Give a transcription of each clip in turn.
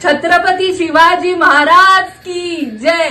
छत्रपती शिवाजी महाराज की जय।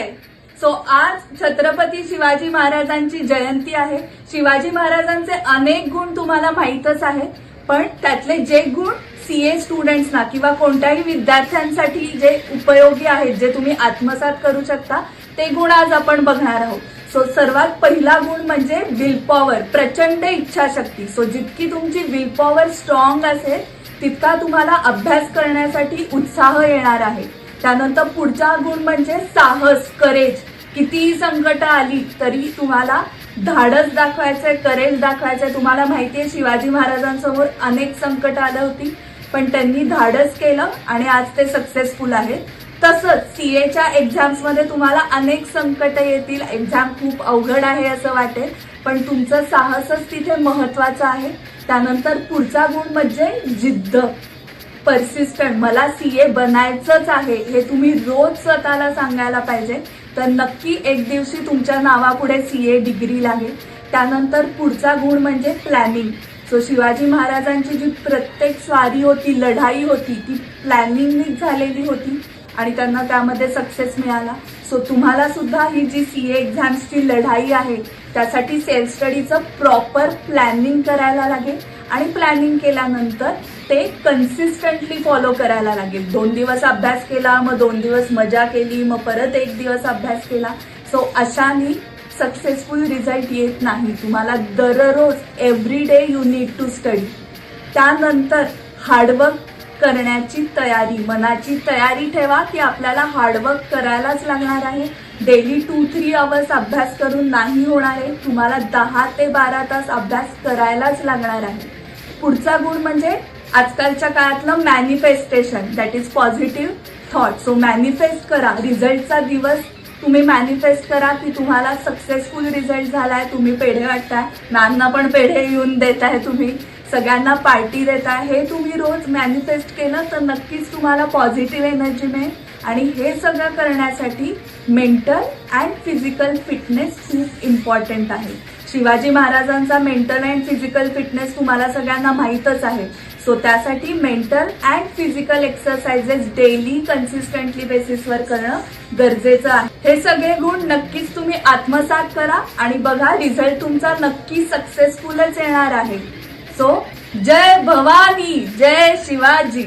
सो आज छत्रपती शिवाजी महाराजांची जयंती आहे। शिवाजी महाराजांचे अनेक गुण तुम्हाला माहीतच आहे, पण त्यातले जे गुण सीए स्टुडंट्सना किंवा कोणत्याही विद्यार्थ्यांसाठी जे उपयोगी आहेत, जे तुम्ही आत्मसात करू शकता, ते गुण आज आपण बघणार आहोत। सो सर्वात पहिला गुण म्हणजे विल पॉवर, प्रचंड इच्छाशक्ती। सो जितकी तुमची विल पॉवर स्ट्रॉंग असेल तितका तुम्हाला अभ्यास करण्यासाठी उत्साह येणार आहे। त्यानंतर पुढचा गुण म्हणजे साहस, करेज। कितीही संकट आली तरी तुम्हाला धाडस दाखवायचंय, करेज दाखवायचंय। तुम्हाला माहितीये शिवाजी महाराजांसमोर अनेक संकट आली होती, पण त्यांनी धाडस केलं आणि आज ते सक्सेसफुल आहेत। तसंच सीएच्या एक्झाम्स मध्ये तुम्हाला अनेक संकट येतील, एक्झाम खूप अवघड आहे असं वाटेल, पण तुमचं साहसच तिथे महत्वाचं आहे। त्यानंतर पुढचा गुण म्हणजे जिद्द, परसिस्टंट। मला सीए बनायचंच आहे हे तुम्ही रोज स्वतःला सांगायला पाहिजे, तर नक्की एक दिवशी तुमच्या नावापुढे सीए डिग्री लागेल। त्यानंतर पुढचा गुण म्हणजे प्लॅनिंग। सो शिवाजी महाराजांची जी प्रत्येक स्वारी होती, लढाई होती, ती प्लॅनिंगनीच झालेली होती आणि त्यांना त्यामध्ये सक्सेस मिळाला। सो तुम्हाला सुद्धा ही जी सीए एक्झाम्सची लढाई आहे त्यासाठी सेल्फ स्टडीचं प्रॉपर प्लॅनिंग करायला लागेल आणि प्लॅनिंग केल्यानंतर ते कन्सिस्टंटली फॉलो करायला लागेल। 2 दिवस अभ्यास केला, मग 2 दिवस मजा केली, मग परत 1 दिवस अभ्यास केला। सो अशाने सक्सेसफुल रिझल्ट येत नाही। तुम्हाला दररोज every day you need to study. त्यानंतर हार्डवर्क करण्याची तयारी, मनाची तयारी ठेवा की आपल्याला हार्डवर्क करायलाच लागणार आहे। डेली 2-3 आवर्स अभ्यास करून नाही होणार आहे, तुम्हाला 10 ते 12 तास अभ्यास करायलाच लागणार आहे। पुढचा गुण म्हणजे आजकालच्या काळातलं manifestation, that is positive thought. So manifest करा, रिझल्टचा दिवस तुम्ही मॅनिफेस्ट करा की तुम्हाला सक्सेसफुल रिझल्ट झालाय, तुम्ही पेढे वाटताय, मॅमना पण पेढे येऊन देताय, तुम्ही सगळ्यांना पार्टी देताय। हे तुम्ही रोज मॅनिफेस्ट केलं तर नक्कीच तुम्हाला पॉझिटिव्ह एनर्जी मिळेल आणि हे सगळं करण्यासाठी मेंटल अँड फिजिकल फिटनेस खूप इम्पॉर्टंट आहे। शिवाजी महाराजांचा मेंटल अँड फिजिकल फिटनेस तुम्हाला सगळ्यांना माहीतच आहे। सो त्यासाठी mental and physical exercises daily consistently बेसिसवर करणं गरजेचं आहे। हे सगळे गुण नक्कीच तुम्ही आत्मसात करा आणि बघा रिझल्ट तुमचा नक्की सक्सेसफुलच येणार आहे। सो जय भवानी, जय शिवाजी।